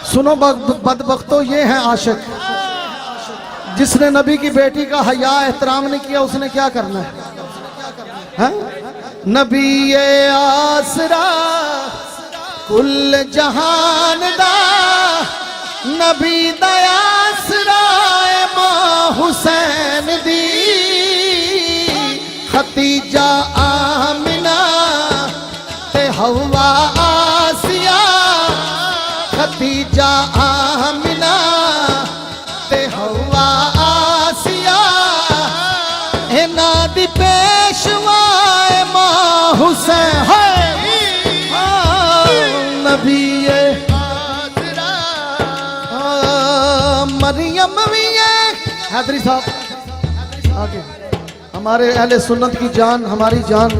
सुनो बदबख्तो, ये है आशिक। जिसने नबी की बेटी का हया एहतराम नहीं किया उसने क्या करना है? नबी ये आसरा कुल जहान दा, नबी दा आसरा मां हुसैन दी। खतीजा आमिना ते हवा आसिया, खतीजा आमिना ते हवा आसिया, इना दी पेशवाए मां हुसैन है। नबी मरियम भी है। हैदरी साहब आगे, हमारे अहले सुन्नत की जान, हमारी जान।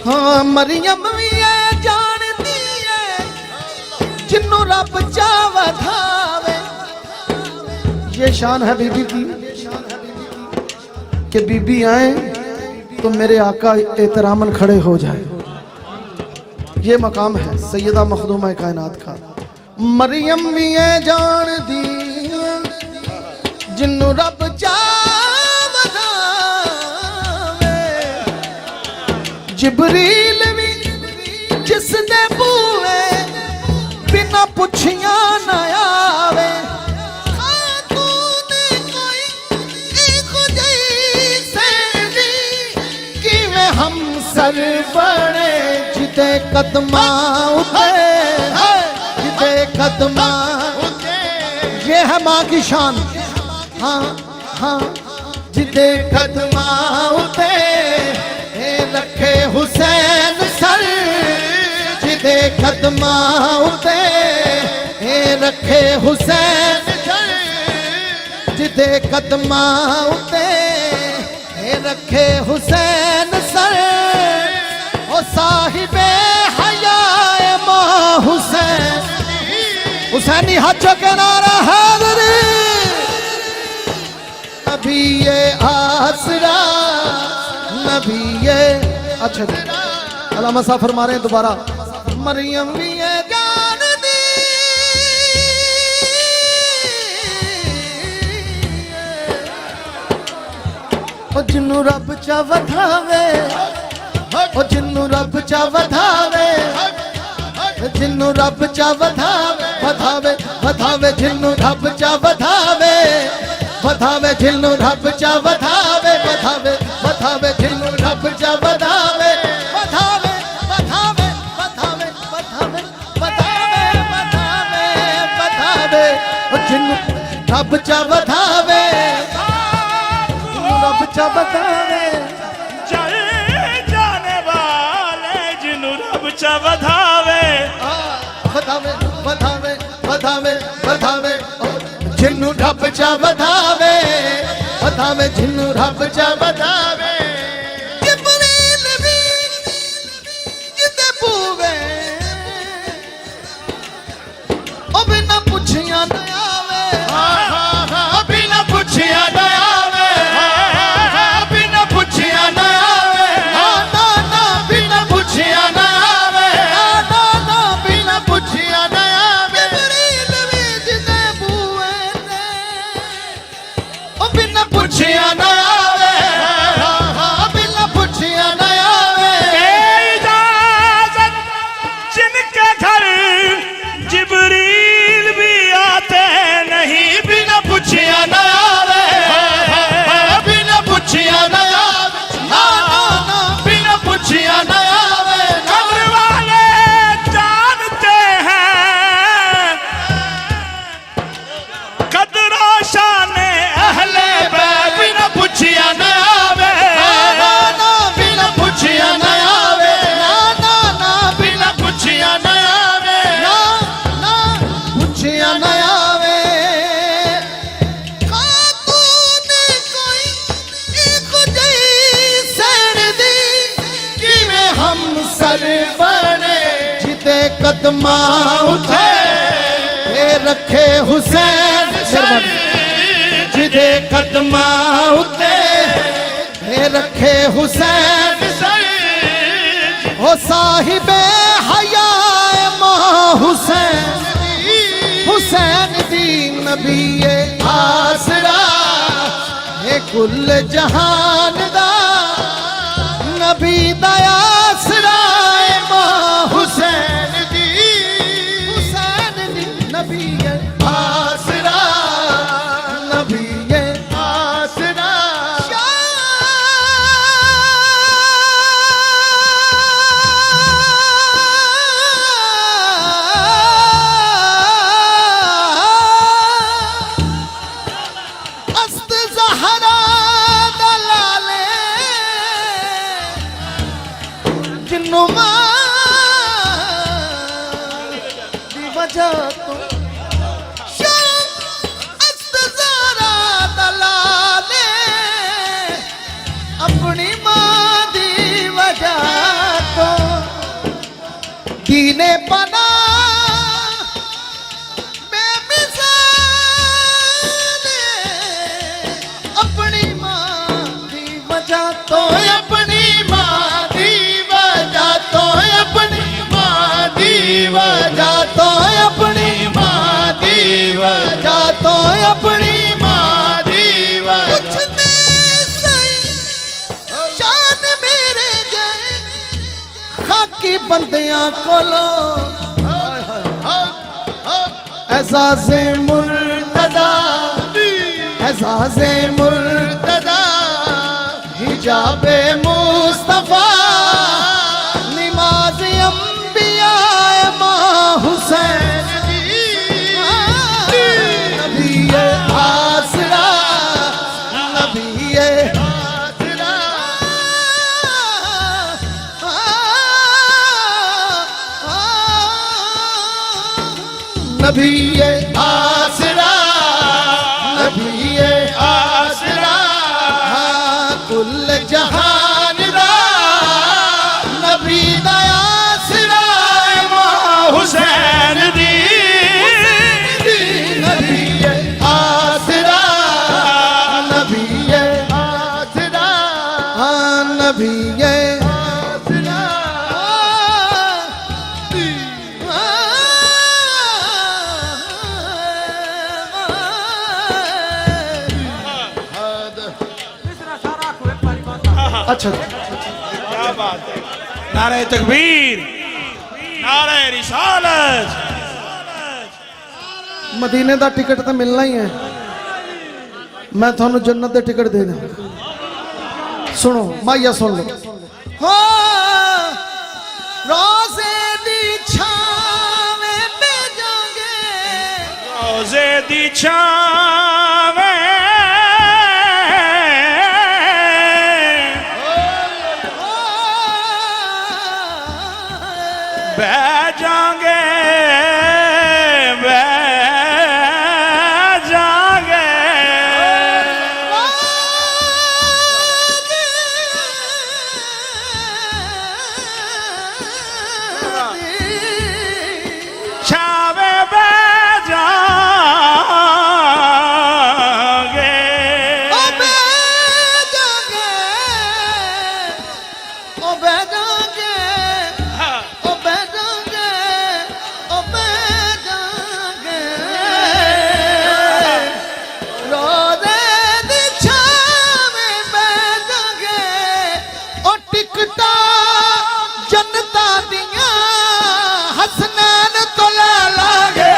हाँ मरियम भी है, जानती है जिन्नू रब चावा धावे। ये शान है बीबी की कि बीबी आए तो मेरे आका एहतरामन खड़े हो जाए। ये मकाम है सैयदा मखदूमा कायनात का। मरियम भी है जान दी जिन्नू रब चावा धावे। जिबरील भी जिसने बूए बिना पुछिया न आवे। हम सर बड़े जिदे कदमा उते, जिदे कदमा उते। ये है माँ की शान। हाँ हाँ जिदे कदमा उते रखे हुसैन सर, जिदे कदमा उते रखे हुसैन सर, जिदे कदमा उते रखे हुसैन सर। ओ साहिबे हयाए मां हुसैन, हुसैनी हजों के नारा हैदरी। नबी ये आसरा, नबी ये। अच्छा अल्लामा साहब फरमा रहे हैं दोबारा, मरियम भी ये जान दी ओ जिन्नू रब चा वधावे, ओ जिन्नू रब चा वधावे, जिन्नू रब चा वधावे। वधावे वधावे जिन्नू रब चा वधावे, वधावे जिन्नू रब चा वधावे। वधावे वधावे जिन्नू रब चा वधावे। वधावे वधावे वधावे वधावे वधावे वधावे वधावे ओ जिन्नू रब चा वधावे, रब चा वधावे। जाने वाले जिन्नू रब चा वधावे। वधावे वधावे वधावे वधावे जिन्नू रब चा वधावे। वधावे जिन्नू रब चा वधावे। जिब्रील भी जिते पूवे ओ बिना पुछिया न आवे। बिना पुछिया न आवे, बिना पुछिया न आवे। ना ना बिना पुछिया न आवे, ना ना बिना पुछिया न आवे। जिब्रील भी जिते पूवे ओ बिना पुछिया न आवे, बिना पुछिया न आवे। इजाजत जिनके घर जिब्रील भी आते नहीं, बिना पुछिया न आवे, बिना पुछिया न आवे। ना ना बिना पुछिया न आवे। कब्र वाले जानते हैं कदर शान अहले बैत, बिना पुछिया न आवे। ना बिना पुछिया न आवे, ना ना ना बिना पुछिया न आवे। ना ना पुछिया न आवे। खातून कोई एक जैसन दी, किवें हम सर बड़े जिते कदमा उठे रखे हुसैन सर, जिते कदमा उते रखे हुसैन सर। ओ साहिबे हयाए मां हुसैन, नबी आसरा है कुल जहान दा नबी दा आसरा है मां हुसैन दी नबी आसरा नबी आसरा अस्त ज़हरा दलाले जिन्नो दी वजह तो अस्त ज़हरा दलाले अपनी मां दी वजह तो दीने पना अपनी मां दी वजह तो अपनी मां दी वजह तो अपनी मां दी वजह तो अपनी मां दी वजह तो अपनी मां दी वजह शान मेरे गए खाकी बंदियां कोलो एजाज़े मुर्तदा एजाज़े मुर्तदा हिजाबे मुस्तफा नमाज अंबिया मां हुसैन नबी आसरा नबी आसरा नबी आसरा नबी आसरा कुल जहान दा नबी दा आसरा मां हुसैन दी नबी आसरा नबी आसरा नबी आसरा अच्छा क्या बात है। नारे तकबीर, नारे रिसालत। मदीने दा टिकट तो मिलना ही है मैं थानू जन्नत दे टिकट देना सुनो माइया सुन लो हो रोज़े दी छावें पे जाओगे रोज़े दी छावें बह जाएंगे छावे बह जाएंगे जनता दिया हसनैन तो ला लागे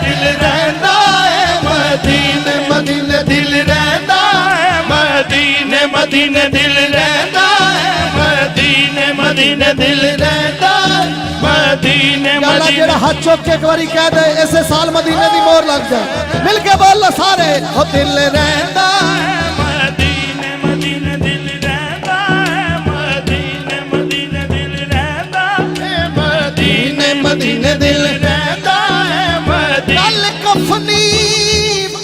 दिल रहता है मदीने मदीने दिल रहता है मदीने मदीने दिल रहता है मदीने मदीने दिल रहता है मदीने मदीने जेड़ा हाथ चौक के एक बारी कह दे ऐसे साल मदीने दी मोहर लग जाए मिल के बोल लो सारे हो दिल रहता है मदीने मदीने दिल रहता है मदीने मदीने दिल रहता है मदीने मदीने दिल रहता है मदीने गल कफनी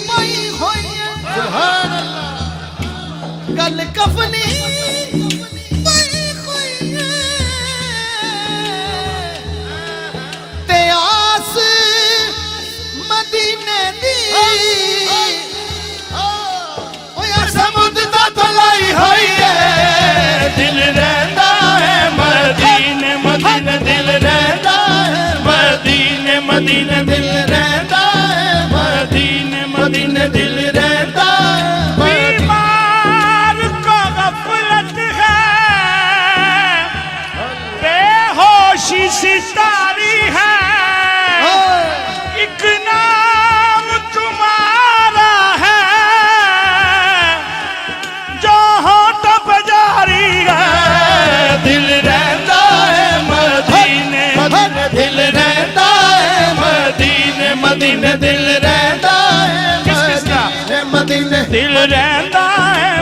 पाई होई है सुभान अल्लाह गल कफनी पाई होई है ते आस मदीने दी ओ यार समुद्र दा तलाई होई है दिल रहता है मदीने मदीने दिल रहता है मदीने मदीने दिल रहता है मदीने दिल रहंदा है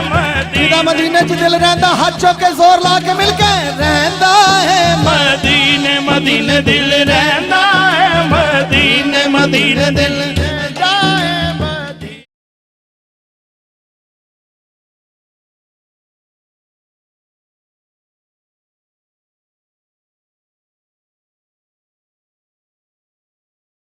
जिदा मदीने च दिल रहंदा हाथ चुक के जोर ला के मिल के रहंदा है मदीने मदीने दिल रहंदा है मदीने मदीने दिल